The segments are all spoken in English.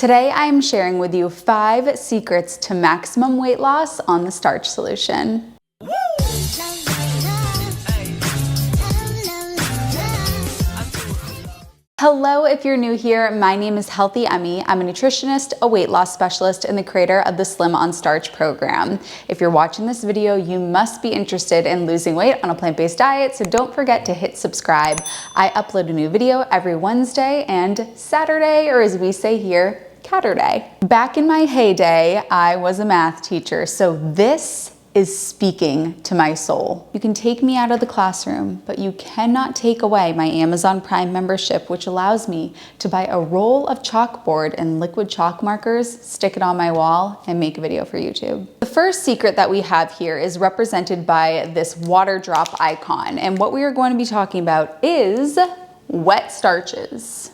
Today I am sharing with you 5 secrets to maximum weight loss on the Starch Solution. Hello, if you're new here, my name is Healthy Emmie. I'm a nutritionist, a weight loss specialist, and the creator of the Slim on Starch program. If you're watching this video, you must be interested in losing weight on a plant-based diet, so don't forget to hit subscribe. I upload a new video every Wednesday and Saturday, or as we say here, Catterday. Back in my heyday, I was a math teacher, so this is speaking to my soul. You can take me out of the classroom, but you cannot take away my Amazon Prime membership, which allows me to buy a roll of chalkboard and liquid chalk markers, stick it on my wall, and make a video for YouTube. The first secret that we have here is represented by this water drop icon, and what we are going to be talking about is wet starches.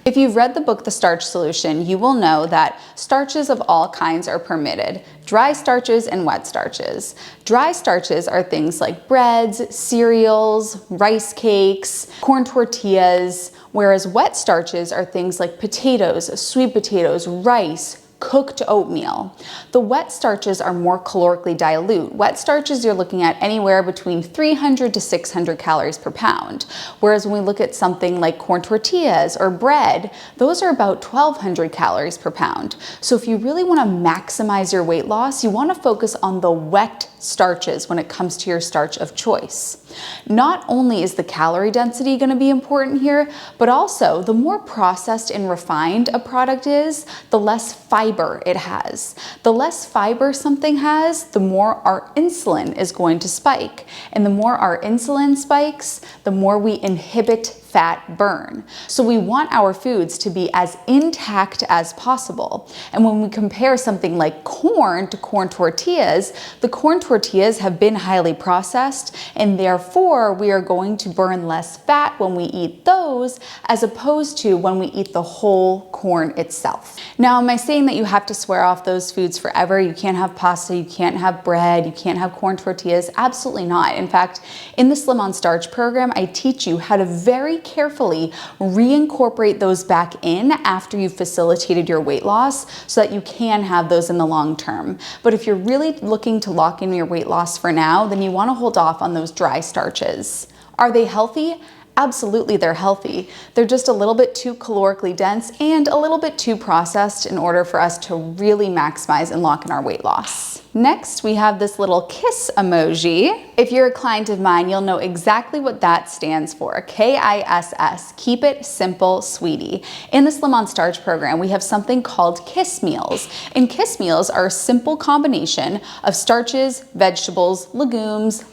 If you've read the book, The Starch Solution, you will know that starches of all kinds are permitted. Dry starches and wet starches. Dry starches are things like breads, cereals, rice cakes, corn tortillas, whereas wet starches are things like potatoes, sweet potatoes, rice, cooked oatmeal. The wet starches are more calorically dilute. Wet starches, you're looking at anywhere between 300 to 600 calories per pound. Whereas when we look at something like corn tortillas or bread, those are about 1,200 calories per pound. So if you really want to maximize your weight loss, you want to focus on the wet starches when it comes to your starch of choice. Not only is the calorie density going to be important here, but also the more processed and refined a product is, the less fiber it has. The less fiber something has, the more our insulin is going to spike. And the more our insulin spikes, the more we inhibit fat burn. So we want our foods to be as intact as possible. And when we compare something like corn to corn tortillas, the corn tortillas have been highly processed, and therefore we are going to burn less fat when we eat those as opposed to when we eat the whole corn itself. Now, am I saying that you have to swear off those foods forever? You can't have pasta, you can't have bread, you can't have corn tortillas? Absolutely not. In fact, in the Slim on Starch program, I teach you how to very carefully reincorporate those back in after you've facilitated your weight loss so that you can have those in the long term. But if you're really looking to lock in your weight loss for now, then you want to hold off on those dry starches. Are they healthy? Absolutely, they're healthy. They're just a little bit too calorically dense and a little bit too processed in order for us to really maximize and lock in our weight loss. Next, we have this little kiss emoji. If you're a client of mine, you'll know exactly what that stands for. KISS, keep it simple, sweetie. In the Slim on Starch program, we have something called KISS meals. And KISS meals are a simple combination of starches, vegetables, legumes,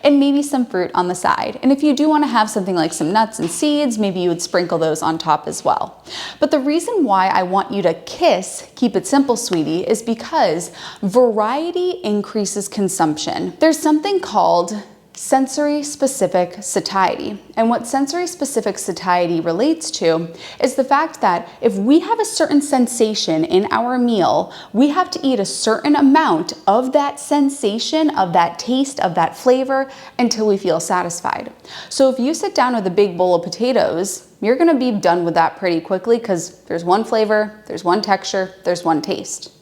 and maybe some fruit on the side. And if you do want to have something like some nuts and seeds, maybe you would sprinkle those on top as well. But the reason why I want you to keep it simple, sweetie, is because variety increases consumption. There's something called sensory specific satiety. And what sensory specific satiety relates to is the fact that if we have a certain sensation in our meal, we have to eat a certain amount of that sensation, of that taste, of that flavor until we feel satisfied. So if you sit down with a big bowl of potatoes, you're gonna be done with that pretty quickly because there's one flavor, there's one texture, there's one taste.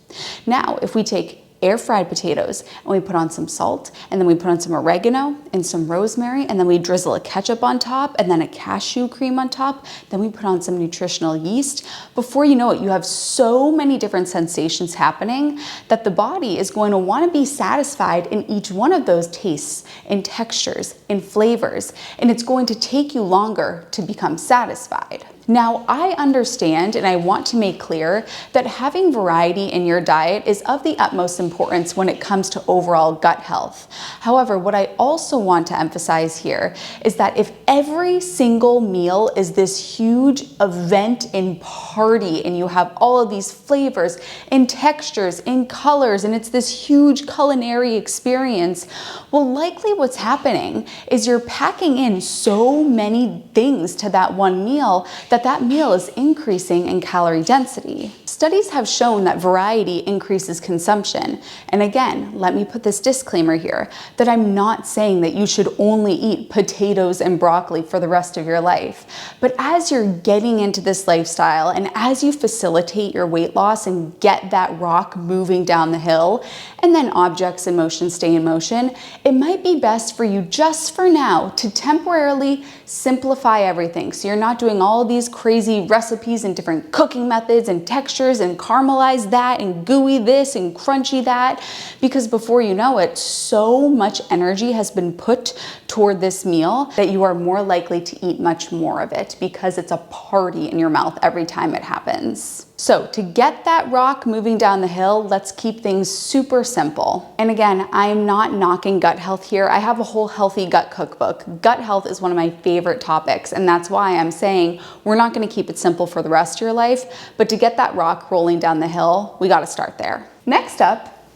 Now, if we take air fried potatoes and we put on some salt, and then we put on some oregano and some rosemary, and then we drizzle a ketchup on top and then a cashew cream on top, then we put on some nutritional yeast. Before you know it, you have so many different sensations happening that the body is going to want to be satisfied in each one of those tastes and textures and flavors, and it's going to take you longer to become satisfied. Now, I understand and I want to make clear that having variety in your diet is of the utmost importance when it comes to overall gut health. However, what I also want to emphasize here is that if every single meal is this huge event and party and you have all of these flavors and textures and colors and it's this huge culinary experience, well, likely what's happening is you're packing in so many things to that one meal that that meal is increasing in calorie density. Studies have shown that variety increases consumption. And again, let me put this disclaimer here, that I'm not saying that you should only eat potatoes and broccoli for the rest of your life. But as you're getting into this lifestyle and as you facilitate your weight loss and get that rock moving down the hill, and then objects in motion stay in motion, it might be best for you just for now to temporarily simplify everything. So you're not doing all these crazy recipes and different cooking methods and textures and caramelize that and gooey this and crunchy that, because before you know it, so much energy has been put toward this meal that you are more likely to eat much more of it because it's a party in your mouth every time it happens. So to get that rock moving down the hill, let's keep things super simple. And again, I am not knocking gut health here. I have a whole healthy gut cookbook. Gut health is one of my favorite topics, and that's why I'm saying we're not gonna keep it simple for the rest of your life, but to get that rock rolling down the hill, we gotta start there. Next up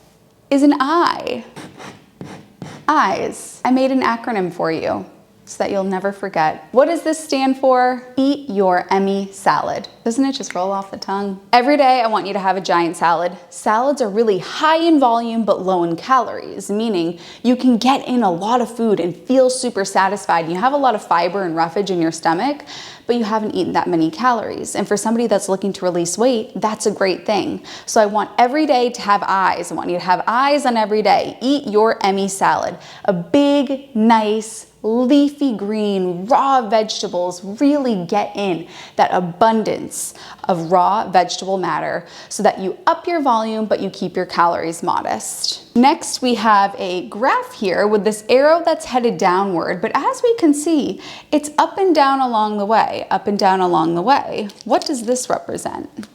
is an I. Eyes. I made an acronym for you so that you'll never forget. What does this stand for? Eat your Emmie salad. Doesn't it just roll off the tongue? Every day I want you to have a giant salad. Salads are really high in volume but low in calories, meaning you can get in a lot of food and feel super satisfied. You have a lot of fiber and roughage in your stomach, but you haven't eaten that many calories. And for somebody that's looking to release weight, that's a great thing. So I want every day to have eyes. I want you to have eyes on every day. Eat your Emmie salad. A big, nice, leafy green, raw vegetables. Really get in that abundance of raw vegetable matter so that you up your volume, but you keep your calories modest. Next, we have a graph here with this arrow that's headed downward, but as we can see, it's up and down along the way, up and down along the way. What does this represent?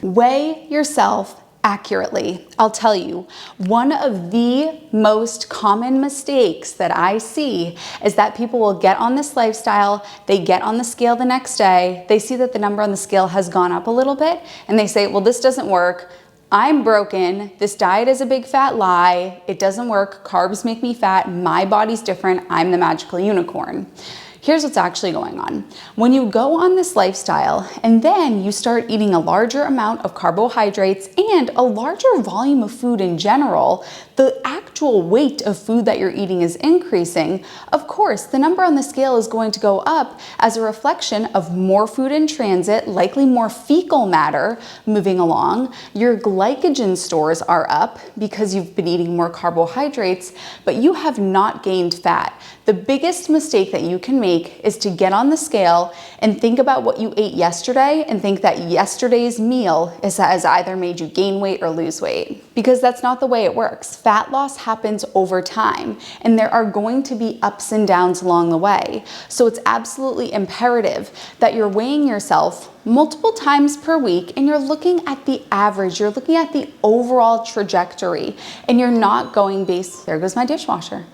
Weigh yourself accurately. I'll tell you, one of the most common mistakes that I see is that people will get on this lifestyle, they get on the scale the next day, they see that the number on the scale has gone up a little bit, and they say, well, this doesn't work. I'm broken. This diet is a big fat lie. It doesn't work. Carbs make me fat. My body's different. I'm the magical unicorn. Here's what's actually going on. When you go on this lifestyle and then you start eating a larger amount of carbohydrates and a larger volume of food in general, the actual weight of food that you're eating is increasing. Of course, the number on the scale is going to go up as a reflection of more food in transit, likely more fecal matter moving along. Your glycogen stores are up because you've been eating more carbohydrates, but you have not gained fat. The biggest mistake that you can make is to get on the scale and think about what you ate yesterday and think that yesterday's meal has either made you gain weight or lose weight, because that's not the way it works. Fat loss happens over time, and there are going to be ups and downs along the way. So it's absolutely imperative that you're weighing yourself multiple times per week and you're looking at the average, you're looking at the overall trajectory, and you're not going based, there goes my dishwasher.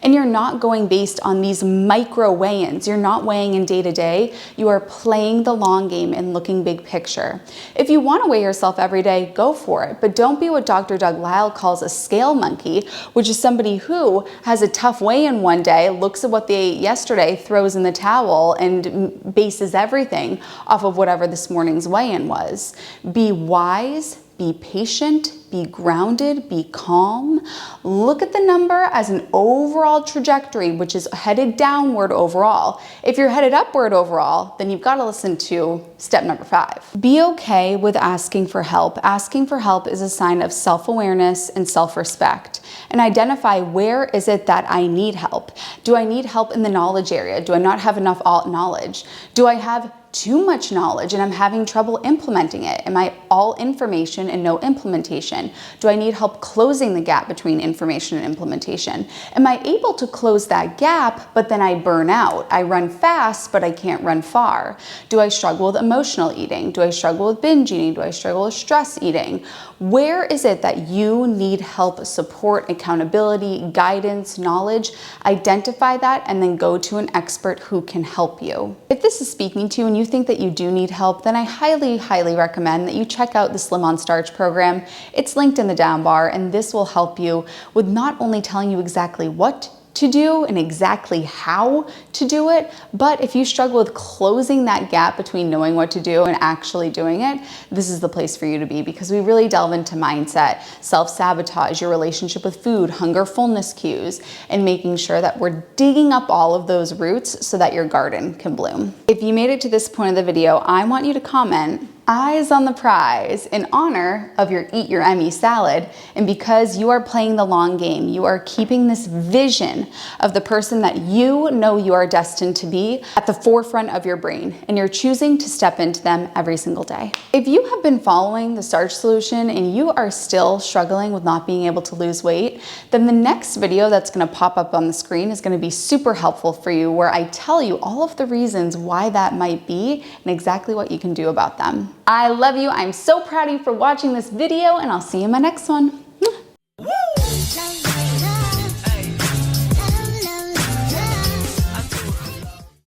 And you're not going based on these micro weigh-ins. You're not weighing in day to day. You are playing the long game and looking big picture. If you want to weigh yourself every day, go for it. But don't be what Dr. Doug Lisle calls a scale monkey, which is somebody who has a tough weigh-in one day, looks at what they ate yesterday, throws in the towel, and bases everything off of whatever this morning's weigh-in was. Be wise, be patient, be grounded, be calm. Look at the number as an overall trajectory, which is headed downward overall. If you're headed upward overall, then you've got to listen to step number 5. Be okay with asking for help. Asking for help is a sign of self-awareness and self-respect. And identify, where is it that I need help? Do I need help in the knowledge area? Do I not have enough knowledge? Do I have too much knowledge and I'm having trouble implementing it? Am I all information and no implementation? Do I need help closing the gap between information and implementation? Am I able to close that gap, but then I burn out? I run fast, but I can't run far. Do I struggle with emotional eating? Do I struggle with binge eating? Do I struggle with stress eating? Where is it that you need help, support, accountability, guidance, knowledge? Identify that and then go to an expert who can help you. If this is speaking to you and you think that you do need help, then I highly, highly recommend that you check out the Slim on Starch program. It's linked in the down bar, and this will help you with not only telling you exactly what to do and exactly how to do it. But if you struggle with closing that gap between knowing what to do and actually doing it, this is the place for you to be, because we really delve into mindset, self-sabotage, your relationship with food, hunger, fullness cues, and making sure that we're digging up all of those roots so that your garden can bloom. If you made it to this point of the video, I want you to comment eyes on the prize in honor of your Eat Your Emmie salad. And because you are playing the long game, you are keeping this vision of the person that you know you are destined to be at the forefront of your brain, and you're choosing to step into them every single day. If you have been following the Starch Solution and you are still struggling with not being able to lose weight, then the next video that's gonna pop up on the screen is gonna be super helpful for you, where I tell you all of the reasons why that might be and exactly what you can do about them. I love you. I'm so proud of you for watching this video, and I'll see you in my next one.